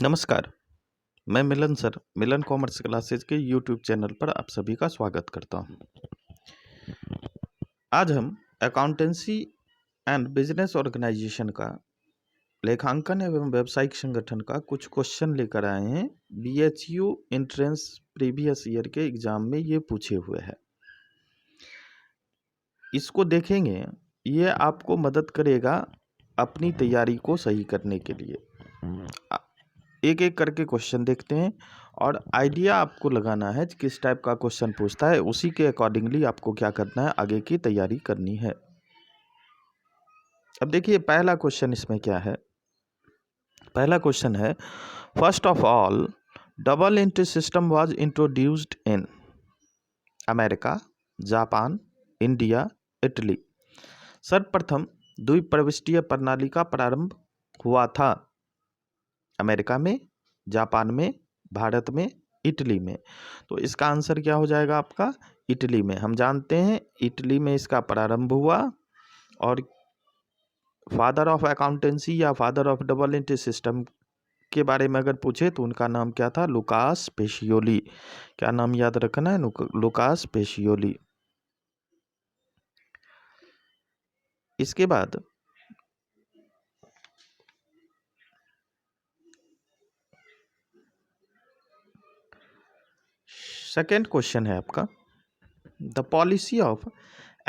नमस्कार, मैं मिलन सर, मिलन commerce classes के यूट्यूब चैनल पर आप सभी का स्वागत करता हूं। आज हम अकाउंटेंसी एंड बिजनेस ऑर्गेनाइजेशन का लेखांकन एवं व्यावसायिक संगठन का कुछ क्वेश्चन लेकर आए हैं। बीएचयू एंट्रेंस प्रीवियस ईयर के एग्जाम में ये पूछे हुए हैं। इसको देखेंगे, ये आपको मदद करेगा अपनी तैयारी को सही करने के लिए। एक एक करके क्वेश्चन देखते हैं और आइडिया आपको लगाना है किस टाइप का क्वेश्चन पूछता है, उसी के अकॉर्डिंगली आपको क्या करना है, आगे की तैयारी करनी है। अब देखिए पहला क्वेश्चन इसमें क्या है। पहला क्वेश्चन है, first of all double entry system was introduced in America, Japan, India, Italy. सर्वप्रथम द्विप्रविष्टीय प्रणाली का प्रारंभ हुआ था अमेरिका में, जापान में, भारत में, इटली में। तो इसका आंसर क्या हो जाएगा आपका? इटली में। हम जानते हैं इटली में इसका प्रारंभ हुआ। और फादर ऑफ अकाउंटेंसी या father of double entry system के बारे में अगर पूछे तो उनका नाम क्या था? Lucas Pacioli. क्या नाम याद रखना है? Lucas Pacioli. इसके बाद सेकेंड क्वेश्चन है आपका, the policy of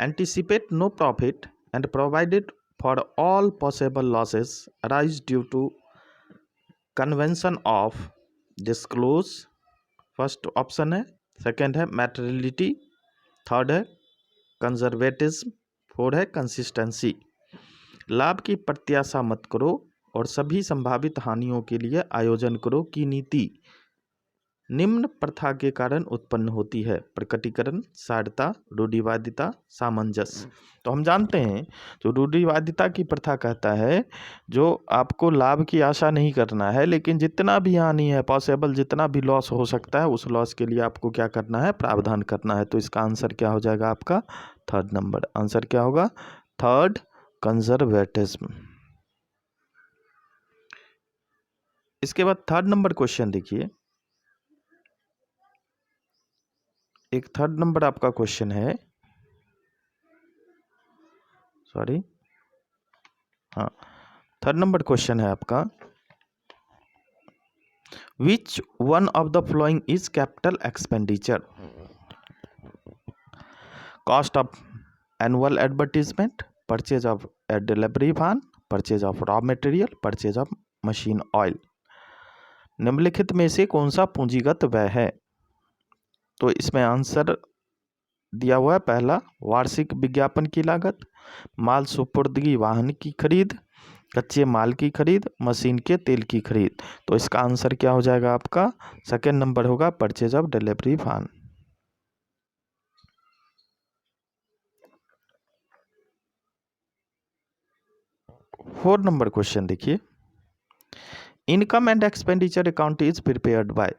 anticipate no profit and provided for all possible losses arise due to convention of disclose. First option है। सेकेंड है मैटेरियलिटी, थर्ड है कंजर्वेटिज्म, फोर्थ है कंसिस्टेंसी। लाभ की प्रत्याशा मत करो और सभी संभावित हानियों के लिए आयोजन करो की नीति निम्न प्रथा के कारण उत्पन्न होती है: प्रकटीकरण, सारता, रूढ़िवादिता, सामंजस्य। तो हम जानते हैं जो रूढ़िवादिता की प्रथा कहता है जो आपको लाभ की आशा नहीं करना है, लेकिन जितना भी हानि है पॉसिबल, जितना भी लॉस हो सकता है उस लॉस के लिए आपको क्या करना है? प्रावधान करना है। तो इसका आंसर क्या हो जाएगा आपका? Third number. आंसर क्या होगा? Third, conservatism. इसके बाद थर्ड नंबर क्वेश्चन देखिए। एक थर्ड नंबर आपका क्वेश्चन है, सॉरी, हाँ, थर्ड नंबर क्वेश्चन है आपका, which one of the following is capital expenditure? Cost of annual advertisement, purchase of a delivery van, purchase of raw material, purchase of machine oil. निम्नलिखित में से कौन सा पूंजीगत व्यय है? तो इसमें आंसर दिया हुआ है पहला, वार्षिक विज्ञापन की लागत, माल सुपुर्दगी वाहन की खरीद, कच्चे माल की खरीद, मशीन के तेल की खरीद। तो इसका आंसर क्या हो जाएगा आपका? सेकेंड नंबर होगा, purchase of delivery van. Fourth number question देखिए, income and expenditure account is prepared by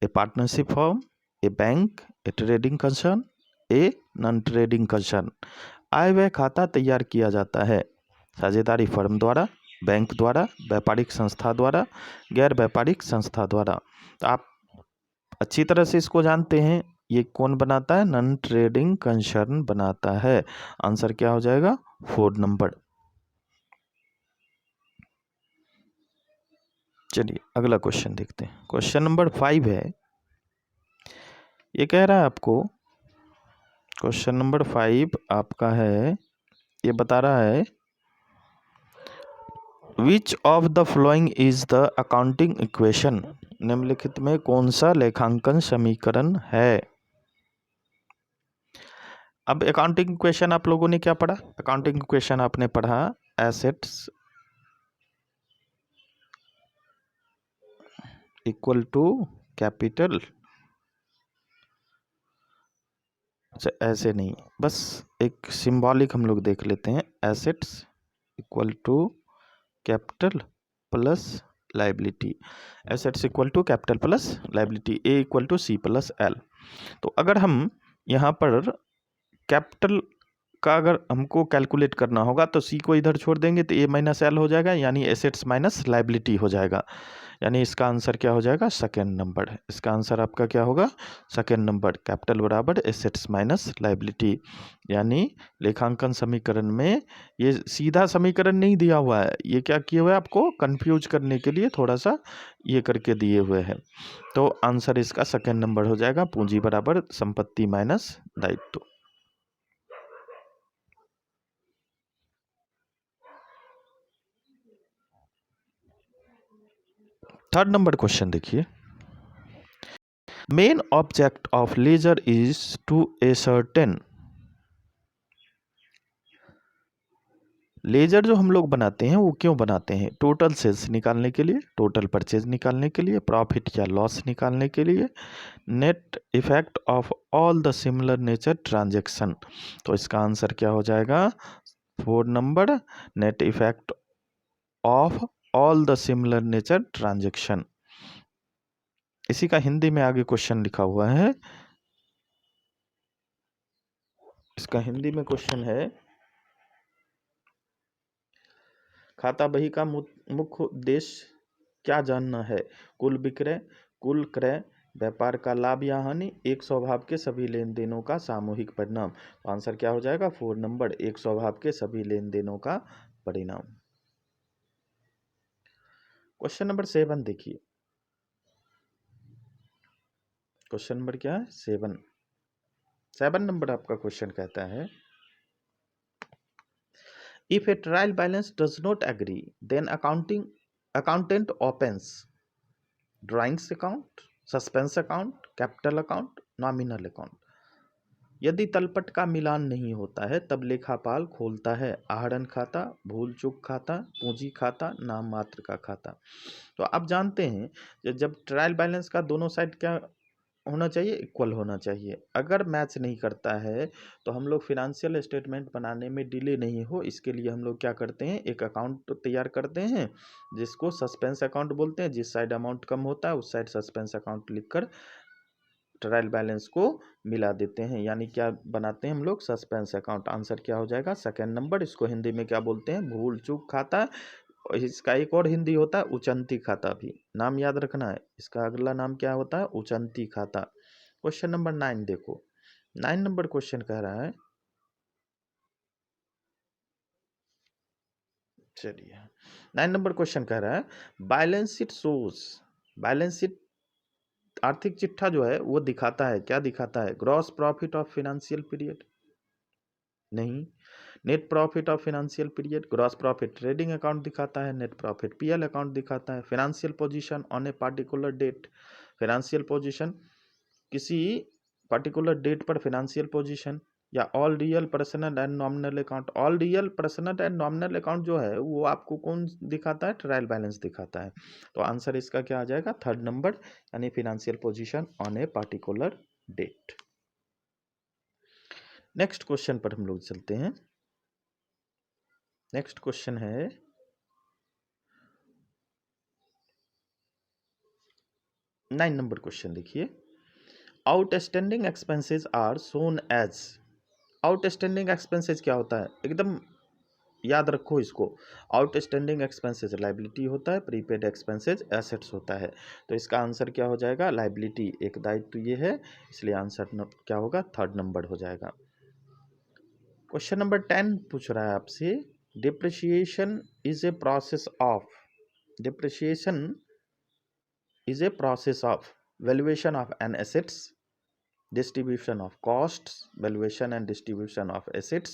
a partnership firm, a bank, a trading concern, a non trading concern. आय व्यय खाता तैयार किया जाता है साझेदारी फर्म द्वारा, बैंक द्वारा, व्यापारिक संस्था द्वारा, गैर व्यापारिक संस्था द्वारा। तो आप अच्छी तरह से इसको जानते हैं, ये कौन बनाता है? नॉन ट्रेडिंग कंसर्न बनाता है। आंसर क्या हो जाएगा? Fourth number. चलिए अगला क्वेश्चन देखते हैं। क्वेश्चन नंबर 5 है, ये कह रहा है आपको, क्वेश्चन नंबर 5 आपका है, ये बता रहा है, which of the following is the accounting equation? निम्नलिखित में कौन सा लेखांकन समीकरण है? अब अकाउंटिंग इक्वेशन आप लोगों ने क्या पढ़ा? अकाउंटिंग इक्वेशन आपने पढ़ा एसेट्स इक्वल टू कैपिटल। अच्छा ऐसे नहीं, बस एक सिंबॉलिक हम लोग देख लेते हैं। Assets equal to capital plus liability, assets equal to capital plus liability, A equal to C plus L. तो अगर हम यहाँ पर कैपिटल इसका अगर हमको कैलकुलेट करना होगा तो सी को इधर छोड़ देंगे तो ए माइनस एल हो जाएगा, यानी एसेट्स माइनस लाइबिलिटी हो जाएगा। यानी इसका आंसर क्या हो जाएगा? Second number. इसका आंसर आपका क्या होगा? Second number. कैपिटल बराबर एसेट्स माइनस लाइबिलिटी। यानी लेखांकन समीकरण में ये सीधा समीकरण नहीं दिया हुआ है, ये क्या किए हुए आपको कंफ्यूज करने के लिए थोड़ा सा ये करके दिए हुए हैं। तो आंसर इसका सेकेंड नंबर हो जाएगा, पूंजी बराबर संपत्ति माइनस दायित्व। थर्ड नंबर क्वेश्चन देखिए, main object of ledger is to ascertain. Ledger जो हम लोग बनाते हैं वो क्यों बनाते हैं? टोटल सेल्स निकालने के लिए, टोटल परचेज निकालने के लिए, प्रॉफिट या लॉस निकालने के लिए, net effect of all the similar nature transaction. तो इसका आंसर क्या हो जाएगा? 4 number, net effect of all the similar nature transaction. इसी का हिंदी में आगे क्वेश्चन लिखा हुआ है। इसका हिंदी में क्वेश्चन है, खाता बही का मुख्य उद्देश्य क्या जानना है? कुल विक्रय, कुल क्रय, व्यापार का लाभ या हानि, एक स्वभाव के सभी लेन देनों का सामूहिक परिणाम। तो आंसर क्या हो जाएगा? 4 नंबर, एक स्वभाव के सभी लेन देनों का परिणाम। क्वेश्चन नंबर 7 देखिए, क्वेश्चन नंबर क्या है? 7 नंबर आपका क्वेश्चन कहता है, if a trial balance does not agree then accountant opens drawings account, suspense account, capital account, nominal account. यदि तलपट का मिलान नहीं होता है तब लेखापाल खोलता है आहरण खाता, भूल चूक खाता, पूंजी खाता, नाम मात्र का खाता। तो आप जानते हैं कि जब ट्रायल बैलेंस का दोनों साइड क्या होना चाहिए? इक्वल होना चाहिए। अगर मैच नहीं करता है तो हम लोग फिनेंशियल स्टेटमेंट बनाने में डिले नहीं हो, इसके लिए हम लोग क्या करते हैं? एक अकाउंट तैयार करते हैं जिसको सस्पेंस अकाउंट बोलते हैं। जिस साइड अमाउंट कम होता है उस साइड सस्पेंस अकाउंट लिखकर ट्रायल बैलेंस को मिला देते हैं, यानी क्या बनाते हैं हम लोग? Suspense account. आंसर क्या हो जाएगा? Second number. इसको हिंदी में क्या बोलते हैं? भूल चूक खाता। और इसका एक और हिंदी होता है उचंती खाता भी, नाम याद रखना है। इसका अगला नाम क्या होता है? उचंती खाता। क्वेश्चन नंबर 9 देखो, 9 नंबर क्वेश्चन कह रहा है, चलिए 9 नंबर क्वेश्चन कह रहा है, balance sheet shows, balance sheet आर्थिक चिट्ठा जो है वो दिखाता है, क्या दिखाता है? Gross profit of financial period नहीं, net profit of financial period. Gross profit trading account दिखाता है, नेट प्रॉफिट पीएल अकाउंट दिखाता है। Financial position on a particular date, financial position किसी पर्टिकुलर डेट पर फाइनेंशियल पोजीशन, या all real personal and nominal account. All real personal and nominal account जो है वो आपको कौन दिखाता है? ट्रायल बैलेंस दिखाता है। तो आंसर इसका क्या आ जाएगा? थर्ड नंबर, यानी financial position on a particular date. Next question पर हम लोग चलते हैं। नेक्स्ट क्वेश्चन है, 9 नंबर क्वेश्चन देखिए, outstanding expenses are shown as. Outstanding expenses क्या होता है? एकदम याद रखो इसको। आउटस्टैंडिंग एक्सपेंसेस लाइबिलिटी होता है, प्रीपेड एक्सपेंसेस एसेट्स होता है। तो इसका आंसर क्या हो जाएगा? लाइबिलिटी, एक दायित्व ये है, इसलिए आंसर क्या होगा? थर्ड नंबर हो जाएगा। क्वेश्चन नंबर 10 पूछ रहा है आपसे, depreciation is a process of, depreciation is a process of valuation of an assets, distribution of costs, valuation and distribution of assets,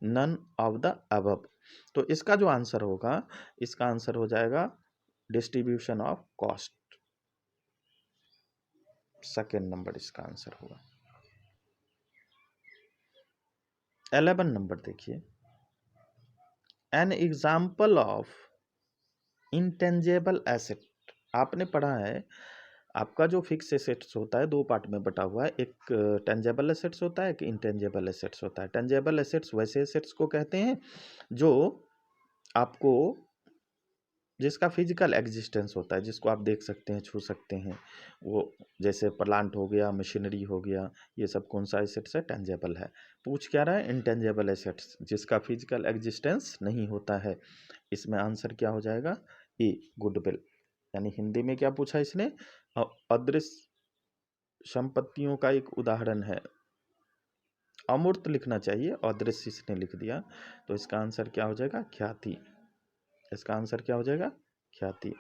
none of the above। तो इसका जो आंसर होगा, इसका आंसर हो जाएगा distribution of cost, second number इसका answer होगा। 11 number देखिए, N example of intangible asset. आपने पढ़ा है आपका जो फिक्स एसेट्स होता है दो पार्ट में बटा हुआ है, एक टेंजेबल एसेट्स होता है, एक इंटेंजेबल एसेट्स होता है। टेंजेबल एसेट्स वैसे एसेट्स को कहते हैं जो आपको जिसका फिजिकल एग्जिस्टेंस होता है, जिसको आप देख सकते हैं, छू सकते हैं, वो जैसे प्लांट हो गया, मशीनरी हो गया, ये सब कौन सा एसेट्स है? टेंजेबल है। पूछ क्या रहा है? इंटेंजेबल एसेट्स, जिसका फिजिकल एग्जिस्टेंस नहीं होता है। इसमें आंसर क्या हो जाएगा? ए, गुडविल। यानी हिंदी में क्या पूछा इसने? अदृश्य संपत्तियों का एक उदाहरण है। अमूर्त लिखना चाहिए, अदृश्य इसने लिख दिया, तो इसका आंसर क्या हो जाएगा? ख्याति। इसका आंसर क्या हो जाएगा? ख्याति।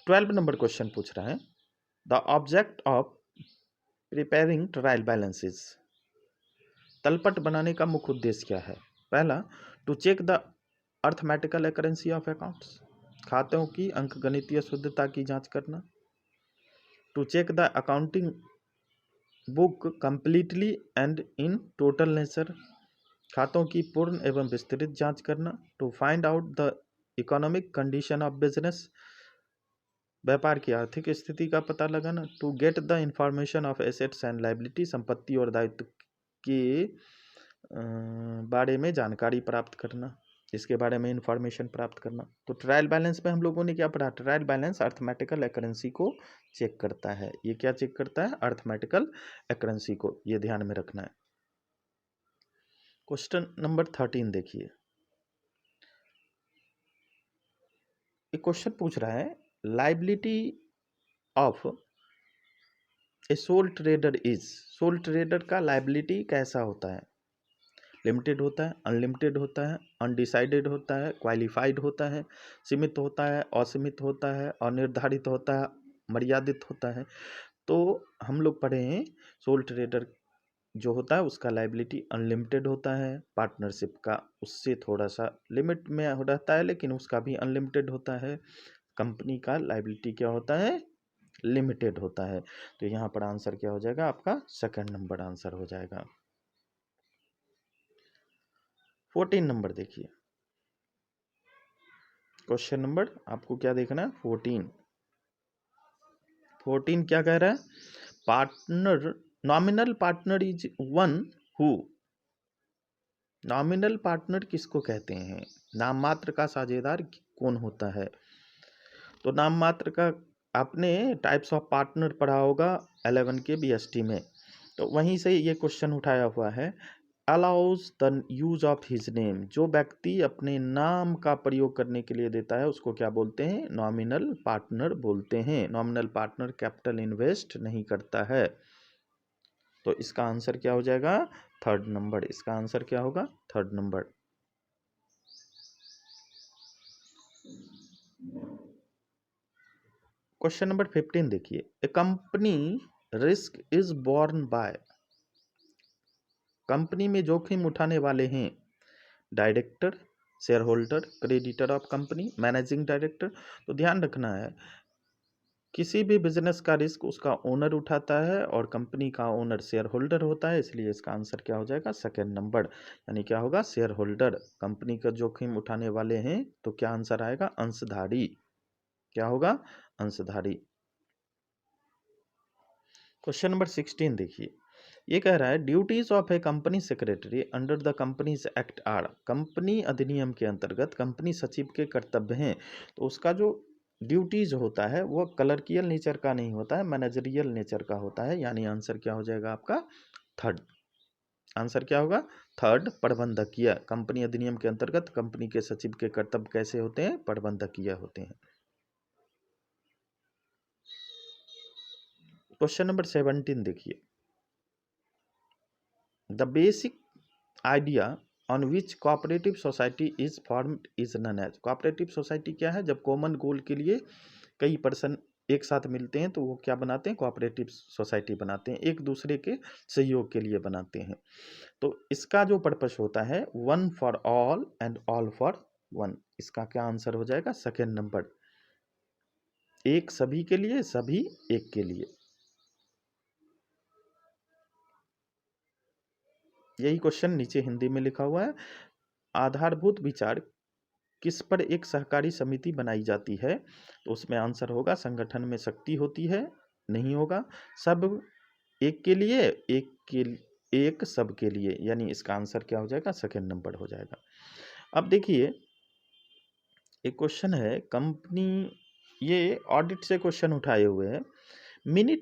ट्वेल्व नंबर क्वेश्चन पूछ रहा है, the object of preparing trial balances, तलपट बनाने का मुख्य उद्देश्य क्या है? पहला, to check the arithmetical accuracy of accounts, खातों की अंकगणितीय शुद्धता की जांच करना। To check the accounting book completely and in total nature, खातों की पूर्ण एवं विस्तृत जांच करना। To find out the economic condition of business, व्यापार की आर्थिक स्थिति का पता लगाना। To get the information of assets and liability, संपत्ति और दायित्व के बारे में जानकारी प्राप्त करना, इसके बारे में इंफॉर्मेशन प्राप्त करना। तो ट्रायल बैलेंस में हम लोगों ने क्या पढ़ा? ट्रायल बैलेंस अर्थमेटिकल एक्यूरेंसी को चेक करता है। ये क्या चेक करता है? अर्थमेटिकल एक्यूरेंसी को, ये ध्यान में रखना है। क्वेश्चन नंबर 13 देखिए, एक क्वेश्चन पूछ रहा है, liability of A soul trader is, soul trader का लायबिलिटी कैसा होता है? लिमिटेड होता है, अनलिमिटेड होता है, अनडिसाइडेड होता है, क्वालिफाइड होता है, सीमित होता है, असीमित होता है, अनिर्धारित होता है, मर्यादित होता है। तो हम लोग पढ़े हैं, सोल ट्रेडर जो होता है उसका लायबिलिटी अनलिमिटेड होता है, पार्टनरशिप का उससे थोड़ा सा लिमिट में रहता है, लेकिन उसका भी अनलिमिटेड होता है। कंपनी का लायबिलिटी क्या होता है? लिमिटेड होता है। तो यहाँ पर आंसर क्या हो जाएगा? आपका सेकंड नंबर आंसर हो जाएगा। 14 नंबर देखिए, क्वेश्चन नंबर आपको क्या देखना है? 14 क्या कह रहा है? Partner, nominal partner is one who, nominal partner किसको कहते हैं? नाम मात्र का साझेदार कौन होता है? तो नाम मात्र का आपने टाइप्स ऑफ पार्टनर पढ़ा होगा 11 के बीएसटी में, तो वहीं से ये क्वेश्चन उठाया हुआ है। Allows the use of his name, जो व्यक्ति अपने नाम का प्रयोग करने के लिए देता है उसको क्या बोलते हैं? नॉमिनल पार्टनर बोलते हैं। नॉमिनल पार्टनर कैपिटल इन्वेस्ट नहीं करता है। तो इसका आंसर क्या हो जाएगा? Third number. इसका आंसर क्या होगा? Third number. क्वेश्चन नंबर 15 देखिए, a company risk is borne by, company में जोखिम उठाने वाले हैं director, shareholder, creditor of company, managing director. तो ध्यान रखना है, किसी भी बिजनेस का रिस्क उसका ओनर उठाता है और कंपनी का ओनर शेयर होल्डर होता है, इसलिए इसका आंसर क्या हो जाएगा? Second number. यानी क्या होगा? शेयर होल्डर कंपनी का जोखिम उठाने वाले हैं, तो क्या आंसर आएगा? अंशधारी। क्या होगा? अंशधारी। क्वेश्चन नंबर 16 देखिए, ये कह रहा है, duties of a company secretary under the companies act are, company अधिनियम के अंतर्गत कंपनी सचिव के कर्तव्य हैं। तो उसका जो ड्यूटीज होता है वो क्लर्कियल नेचर का नहीं होता है, मैनेजरियल नेचर का होता है। यानी आंसर क्या हो जाएगा आपका? थर्ड। आंसर क्या होगा? थर्ड, प्रबंधकीय। कंपनी अधिनियम के अंतर्गत कंपनी के सचिव के कर्तव्य कैसे होते हैं? प्रबंधकीय होते हैं। क्वेश्चन नंबर 17 देखिए, the basic idea on which cooperative society is formed is known as, cooperative society क्या है? जब कॉमन गोल के लिए कई पर्सन एक साथ मिलते हैं तो वो क्या बनाते हैं? कोऑपरेटिव सोसाइटी बनाते हैं, एक दूसरे के सहयोग के लिए बनाते हैं। तो इसका जो पर्पस होता है, one for all and all for one. इसका क्या आंसर हो जाएगा? Second number. एक सभी के लिए, सभी एक के लिए। यही क्वेश्चन नीचे हिंदी में लिखा हुआ है। आधारभूत विचार किस पर एक सहकारी समिति बनाई जाती है? तो उसमें आंसर होगा संगठन में शक्ति होती है, नहीं होगा। सब एक के लिए, एक सब के लिए, यानी इसका आंसर क्या हो जाएगा? सेकंड नंबर हो जाएगा। अब देखिए एक क्वेश्चन है, कंपनी, ये ऑडिट से क्वेश्चन उठाए हुए हैं। मिनट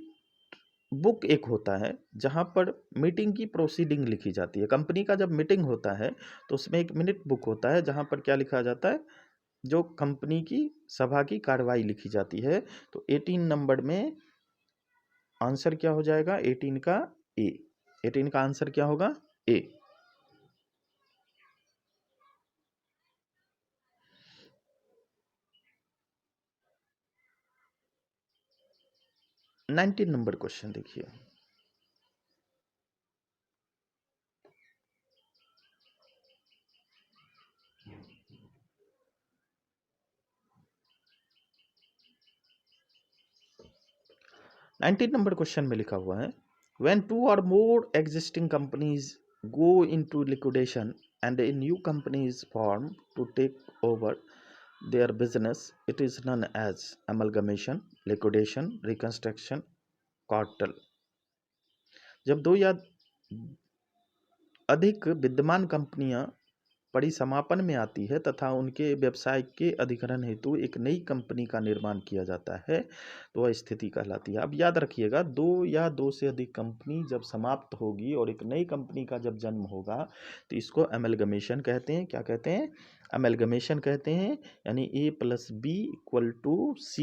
बुक एक होता है जहां पर मीटिंग की प्रोसीडिंग लिखी जाती है। कंपनी का जब मीटिंग होता है तो उसमें एक मिनट बुक होता है जहां पर क्या लिखा जाता है? जो कंपनी की सभा की कार्रवाई लिखी जाती है। तो 18 नंबर में आंसर क्या हो जाएगा? 18 का ए। 18 का आंसर क्या होगा? ए। 19 नंबर क्वेश्चन देखिए। नाइनटीन नंबर क्वेश्चन में लिखा हुआ है, when two or more existing companies go into liquidation and a new company is form to take over their business, it is known as amalgamation, liquidation, reconstruction, cartel। जब दो या अधिक विद्यमान कंपनियां परिसमापन में आती है तथा उनके व्यवसाय के अधिग्रहण हेतु एक नई कंपनी का निर्माण किया जाता है तो वह स्थिति कहलाती है। अब याद रखिएगा, दो या दो से अधिक कंपनी जब समाप्त होगी और एक नई कंपनी का जब जन्म होगा तो इसको अमेलगमेशन कहते हैं। क्या कहते हैं? अमेलगमेशन कहते हैं। यानी A+B=C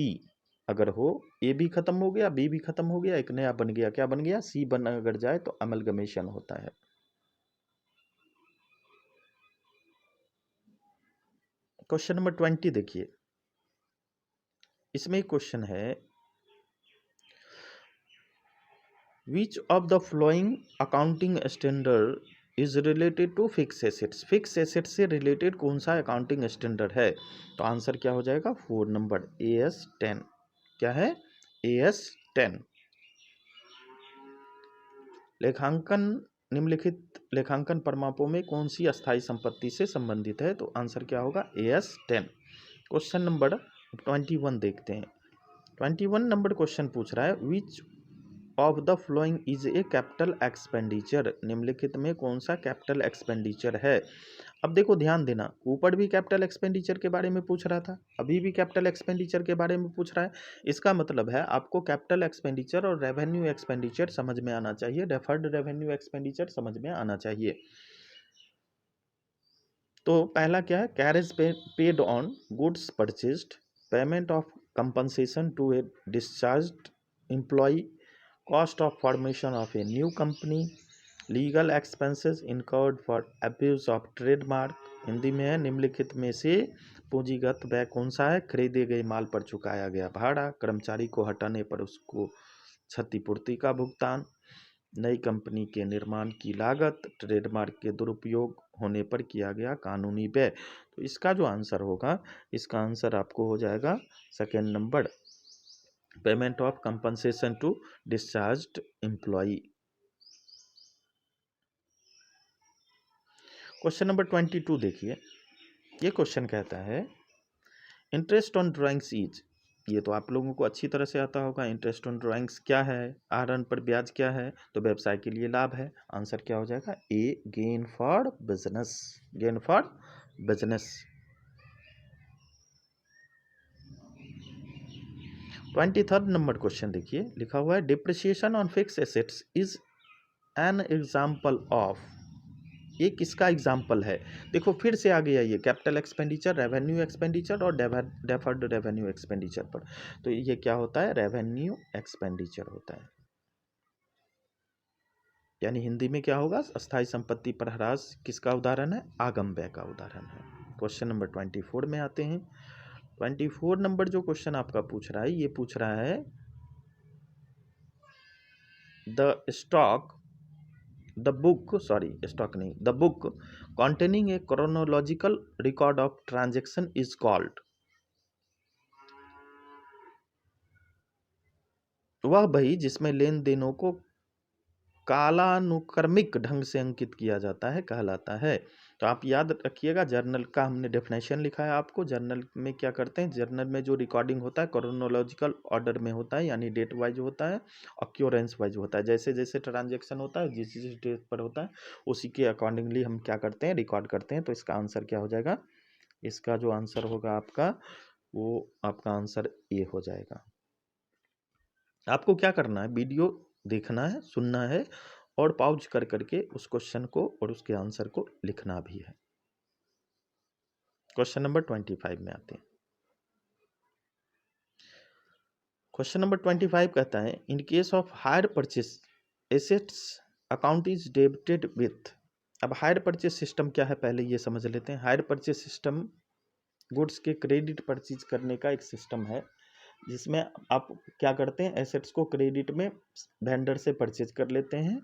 अगर हो, ए भी खत्म हो गया, बी भी खत्म हो गया, एक नया बन गया, क्या बन गया? सी बन अगर जाए तो अमेलगमेशन होता है। क्वेश्चन नंबर 20 देखिए, इसमें एक क्वेश्चन है, which of the following accounting standard is related to fixed assets? Fixed assets से रिलेटेड कौन सा अकाउंटिंग स्टैंडर्ड है? तो आंसर क्या हो जाएगा? 4 नंबर AS10। क्या है? AS10। लेखांकन निम्नलिखित लेखांकन प्रमापों में कौन सी अस्थायी संपत्ति से संबंधित है? तो आंसर क्या होगा? AS10। क्वेश्चन नंबर 21 देखते हैं। 21 नंबर क्वेश्चन पूछ रहा है, which of the following is a capital expenditure? निम्नलिखित में कौन सा कैपिटल एक्सपेंडिचर है? अब देखो ध्यान देना, ऊपर भी कैपिटल एक्सपेंडिचर के बारे में पूछ रहा था, अभी भी कैपिटल एक्सपेंडिचर के बारे में पूछ रहा है। इसका मतलब है आपको कैपिटल एक्सपेंडिचर और रेवेन्यू एक्सपेंडिचर समझ में आना चाहिए, डेफर्ड रेवेन्यू एक्सपेंडिचर समझ में आना चाहिए। तो पहला क्या है? Carriage paid on goods purchased, payment of compensation to a discharged employee, cost of formation of a new company, legal expenses incurred for abuse of trademark। Hindi में है, निम्नलिखित में से पूंजीगत व्यय कौन सा है? खरीदे गए माल पर चुकाया गया भाड़ा, कर्मचारी को हटाने पर उसको क्षतिपूर्ति का भुगतान, नई कंपनी के निर्माण की लागत, ट्रेडमार्क के दुरुपयोग होने पर किया गया कानूनी व्यय। तो इसका जो आंसर होगा, इसका आंसर आपको हो जाएगा second number, payment of compensation to discharged employee. Question number 22 देखिए, ये क्वेश्चन कहता है, इंटरेस्ट ऑन ड्राइंग्स इज, ये तो आप लोगों को अच्छी तरह से आता होगा, इंटरेस्ट ऑन ड्राइंग्स क्या है? आहरण पर ब्याज क्या है? तो व्यवसाय के लिए लाभ है। आंसर क्या हो जाएगा? A, gain for business. Gain for business. 23 number question देखिए, लिखा हुआ है, depreciation on fix assets is an example of. ये किसका एग्जाम्पल है? देखो फिर से आ गया ये कैपिटल एक्सपेंडिचर, रेवेन्यू एक्सपेंडिचर और डेफर्ड रेवेन्यू एक्सपेंडिचर पर। तो ये क्या होता है? रेवेन्यू एक्सपेंडिचर होता है। यानी हिंदी में क्या होगा? अस्थायी संपत्ति पर ह्रास किसका उदाहरण है? आगम व्यय का उदाहरण है। क्वेश्चन नंबर 24 में आते हैं। 24 नंबर जो क्वेश्चन आपका पूछ रहा है, ये पूछ रहा है, the book containing a chronological record of transaction is called। वह बही जिसमें लेन देनों को कालानुक्रमिक ढंग से अंकित किया जाता है कहलाता है। तो आप याद रखिएगा, जर्नल का हमने डेफिनेशन लिखा है आपको। जर्नल में क्या करते हैं, जर्नल में जो रिकॉर्डिंग होता है क्रोनोलॉजिकल ऑर्डर में होता है, यानी डेट वाइज होता है, ऑक्योरेंस वाइज होता है। जैसे जैसे ट्रांजेक्शन होता है जिस जिस डेट पर होता है उसी के अकॉर्डिंगली हम क्या करते हैं, रिकॉर्ड करते हैं। तो इसका आंसर क्या हो जाएगा, इसका जो आंसर होगा आपका, वो आपका आंसर ए हो जाएगा। आपको क्या करना है, वीडियो देखना है, सुनना है और पॉज कर करके उस क्वेश्चन को और उसके आंसर को लिखना भी है। क्वेश्चन नंबर 25 में आते हैं। क्वेश्चन नंबर 25 कहता है, in case of hire purchase assets account is debited with. अब हायर परचेस सिस्टम क्या है पहले ये समझ लेते हैं। हायर परचेस सिस्टम गुड्स के क्रेडिट परचेज करने का एक सिस्टम है, जिसमें आप क्या करते हैं, एसेट्स को क्रेडिट में वेंडर से परचेज कर लेते हैं।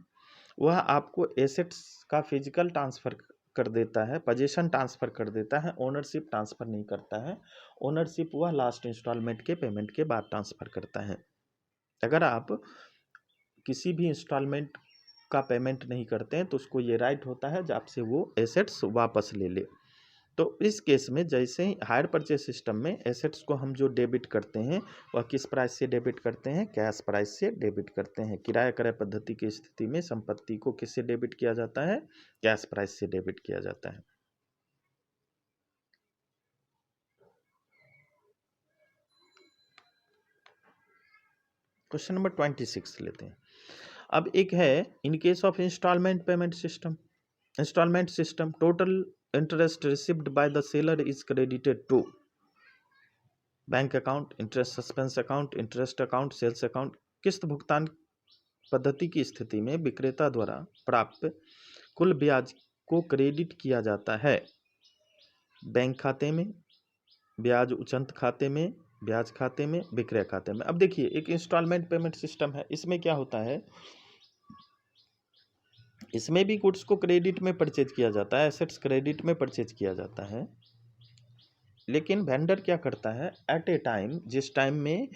वह आपको एसेट्स का फिजिकल ट्रांसफर कर देता है, पोजीशन ट्रांसफर कर देता है, ओनरशिप ट्रांसफर नहीं करता है। ओनरशिप वह लास्ट इंस्टॉलमेंट के पेमेंट के बाद ट्रांसफर करता है। अगर आप किसी भी इंस्टॉलमेंट का पेमेंट नहीं करते हैं तो उसको ये राइट होता है जब आपसे वो एसेट्स वापस ले ले। तो इस केस में जैसे ही हायर परचेज सिस्टम में एसेट्स को हम जो डेबिट करते हैं वह किस प्राइस से डेबिट करते हैं, कैश प्राइस से डेबिट करते हैं। किराया क्रय पद्धति की स्थिति में संपत्ति को किससे डेबिट किया जाता है, कैश प्राइस से डेबिट किया जाता है। क्वेश्चन नंबर 26 लेते हैं। अब एक है, in case of installment payment system, installment system total interest received by the seller is credited to bank account, interest suspense account, interest account, sales account. किस्त भुगतान पद्धति की स्थिति में विक्रेता द्वारा प्राप्त कुल ब्याज को क्रेडिट किया जाता है बैंक खाते में, ब्याज उचंत खाते में, ब्याज खाते में, विक्रय खाते में। अब देखिए, एक इंस्टॉलमेंट पेमेंट सिस्टम है, इसमें क्या होता है, इसमें भी गुड्स को क्रेडिट में परचेज किया जाता है, एसेट्स क्रेडिट में परचेज किया जाता है। लेकिन वेंडर क्या करता है, एट ए टाइम, जिस टाइम में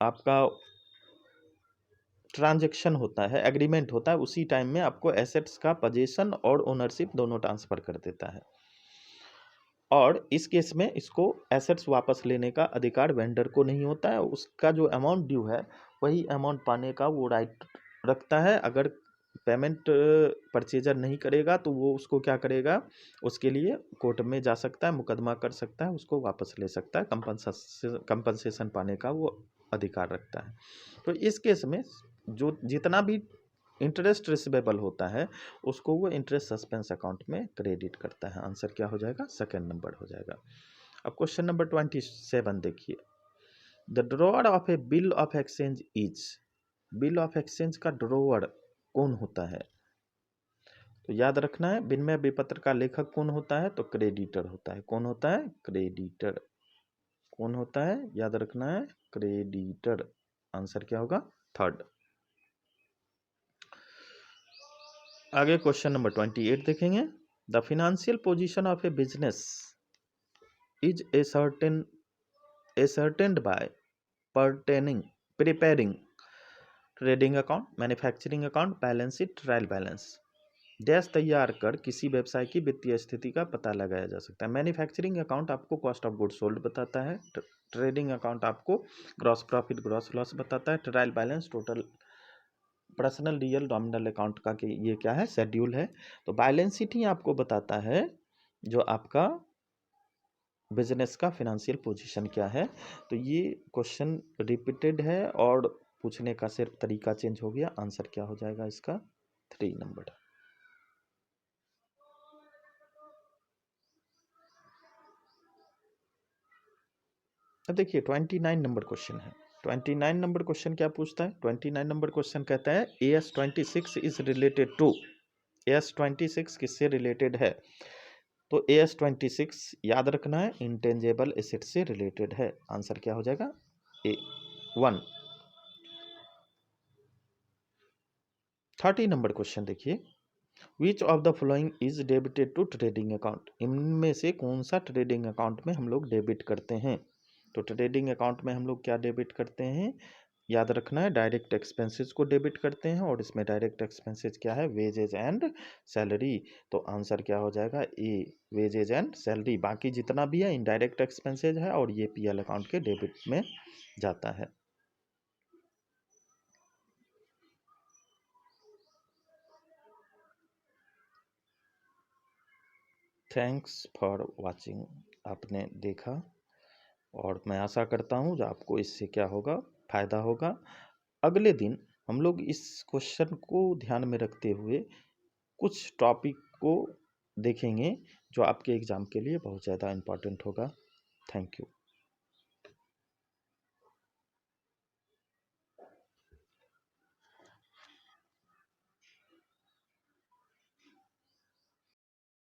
आपका ट्रांजैक्शन होता है, एग्रीमेंट होता है, उसी टाइम में आपको एसेट्स का पोजीशन और ओनरशिप दोनों ट्रांसफर कर देता है। और इस केस में इसको एसेट्स वापस लेने का अधिकार वेंडर को नहीं होता है। उसका जो अमाउंट ड्यू है वही अमाउंट पाने का वो राइट रखता है। अगर पेमेंट परचेजर नहीं करेगा तो वो उसको क्या करेगा, उसके लिए कोर्ट में जा सकता है, मुकदमा कर सकता है, उसको वापस ले सकता है, कंपनसेशन पाने का वो अधिकार रखता है। तो इस केस में जो जितना भी इंटरेस्ट रिसीवेबल होता है उसको वो इंटरेस्ट सस्पेंस अकाउंट में क्रेडिट करता है। आंसर क्या हो जाएगा, सेकंड नंबर हो जाएगा। अब क्वेश्चन नंबर 27 देखिए, the drawer of A bill of exchange is. Bill of exchange का ड्रॉअर कौन होता है, तो याद रखना है, विनिमय विपत्र का लेखक कौन होता है, तो क्रेडिटर होता है। कौन होता है, क्रेडिटर। कौन होता है, याद रखना है, क्रेडिटर। आंसर क्या होगा, थर्ड। आगे क्वेश्चन नंबर 28 देखेंगे, the financial position of A business is ascertained by preparing trading account, manufacturing account, balance sheet, trial balance. Dash तैयार कर किसी व्यवसाय की वित्तीय स्थिति का पता लगाया जा सकता है। मैन्युफैक्चरिंग अकाउंट आपको कॉस्ट ऑफ गुड्स सोल्ड बताता है, ट्रेडिंग अकाउंट आपको ग्रॉस प्रॉफिट ग्रॉस लॉस बताता है, trial balance total personal real nominal account का कि ये क्या है, शेड्यूल है। तो बैलेंस शीट ही आपको बताता है जो आपका बिजनेस का फिनेंशियल पोजीशन क्या है। तो ये क्वेश्चन रिपीटेड है और पूछने का सिर्फ तरीका चेंज हो गया। आंसर क्या हो जाएगा इसका, 3 नंबर। अब देखिए 29 नंबर क्वेश्चन है। 29 नंबर क्वेश्चन क्या पूछता है, 29 नंबर क्वेश्चन कहता है AS26 is related to. AS26 किससे रिलेटेड है, तो AS26 याद रखना है, इंटेंजेबल एसेट से रिलेटेड है। आंसर क्या हो जाएगा, A1। 30 नंबर क्वेश्चन देखिए, which of the following is debited to trading account. इनमें से कौन सा ट्रेडिंग अकाउंट में हम लोग डेबिट करते हैं, तो ट्रेडिंग अकाउंट में हम लोग क्या डेबिट करते हैं, याद रखना है, डायरेक्ट एक्सपेंसेस को डेबिट करते हैं और इसमें डायरेक्ट एक्सपेंसेस क्या है, वेजेज एंड सैलरी। तो आंसर क्या हो जाएगा, ए, वेजेज एंड सैलरी। बाकी जितना भी है इनडायरेक्ट एक्सपेंसेज है और ये पीएल अकाउंट के डेबिट में जाता है। थैंक्स फॉर वाचिंग, आपने देखा और मैं आशा करता हूँ जो आपको इससे क्या होगा, फायदा होगा। अगले दिन हम लोग इस क्वेश्चन को ध्यान में रखते हुए कुछ टॉपिक को देखेंगे जो आपके एग्ज़ाम के लिए बहुत ज़्यादा इम्पोर्टेंट होगा। Thank you.